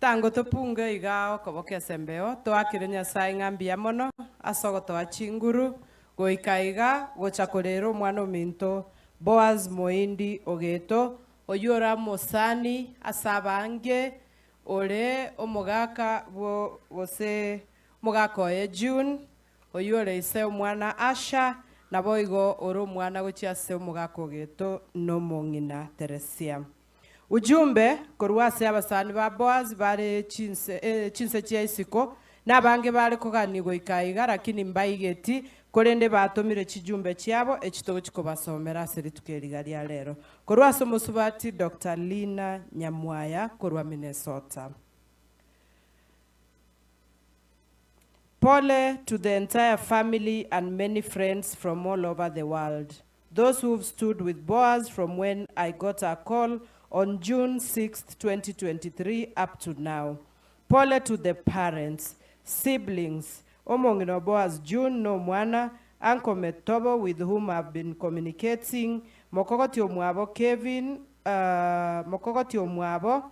Tango topunga igao koboke sembeo toakire Nyasaye ng'ambia mono asogotoa chinguru goikaiga gochakorero mwana ominto Boaz Ogeto oyora mosani asabange ore omogaka gose mogaka oye June oyore ise omwana Asha naboigo oro mwana gochiase omogaka Ogeto no mong'ina Teresia. Ujumbe korwase abasani ba Boaz bare chinse chia isiko nabange bare kogani goikaiga lakini mbaigeti korende batomire chijumbe chiabo ekitogo chikobasomera seri tukeriga ria lero korwase omusubati Dr. Lina Nyamwaya korwa Minnesota. Pole to the entire family and many friends from all over the world. Those who've stood with Boaz from when I got a call on June 6th, 2023 up to now. Pole to the parents, siblings, omongino Boaz June no mwana, Uncle Metobo with whom I've been communicating, Mokogoti omwabo Kevin, Mokogoti omwabo,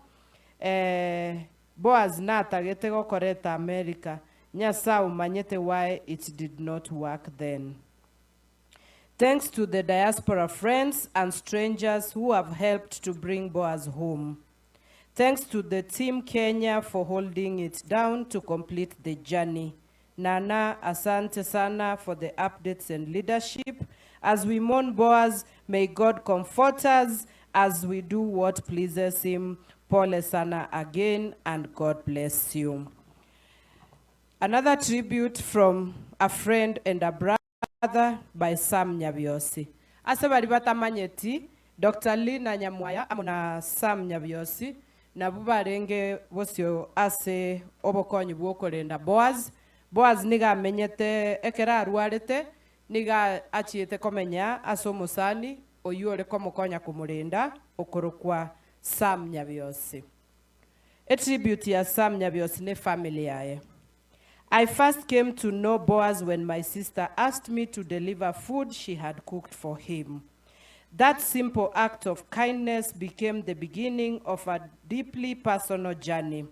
Boaz nata getego koreta America, Nyasa umanyete why it did not work then. Thanks to the diaspora friends and strangers who have helped to bring Boaz home. Thanks to the Team Kenya for holding it down to complete the journey. Nana, asante sana for the updates and leadership. As we mourn Boaz, may God comfort us as we do what pleases him. Pole sana again, and God bless you. Another tribute from a friend and a brother by Sam Nyabiosi. Ase bari batamanyeti Dr. Lina Nyamwaya amuna Sam Nyabiosi na bubarenge bosio ase obokonyi bwokorenda Boaz. Boaz niga menyete ekera arwarete niga achiete komenya aso musani oyure komukonya kumurenda okorokwa Sam Nyabiosi. A tribute ya Sam Nyabiosi ne family yae. I first came to know Boaz when my sister asked me to deliver food she had cooked for him. That simple act of kindness became the beginning of a deeply personal journey,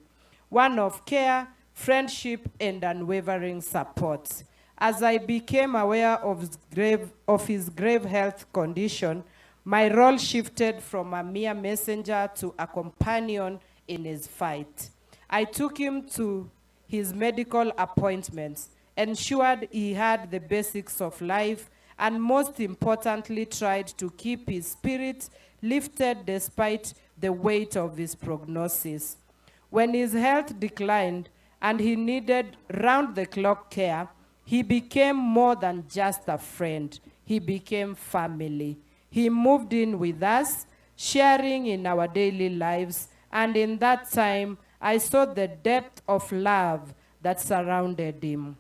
one of care, friendship, and unwavering support. As I became aware of his grave health condition, my role shifted from a mere messenger to a companion in his fight. I took him to his medical appointments, ensured he had the basics of life, and most importantly, tried to keep his spirit lifted despite the weight of his prognosis. When his health declined and he needed round-the-clock care, he became more than just a friend. He became family. He moved in with us, sharing in our daily lives, and in that time, I saw the depth of love that surrounded him.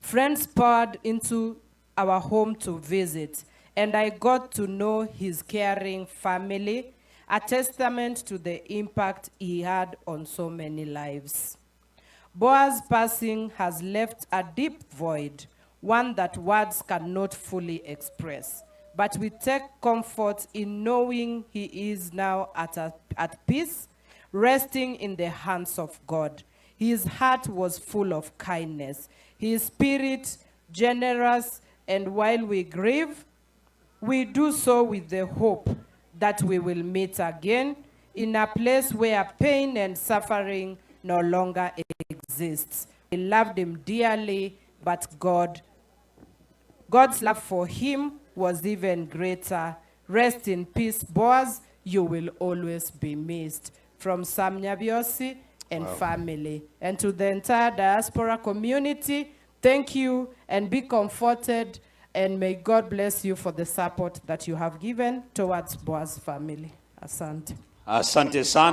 Friends poured into our home to visit, and I got to know his caring family, a testament to the impact he had on so many lives. Boaz's passing has left a deep void, one that words cannot fully express. But we take comfort in knowing he is now at peace, resting in the hands of God. His heart was full of kindness, his spirit generous, and while we grieve, we do so with the hope that we will meet again in a place where pain and suffering no longer exists. We loved him dearly, but God's love for him was even greater. Rest in peace, Boaz. You will always be missed. From Sam Nyabiosi and family. And to the entire diaspora community, thank you and be comforted, and may God bless you for the support that you have given towards Boaz's family. Asante. Asante sana.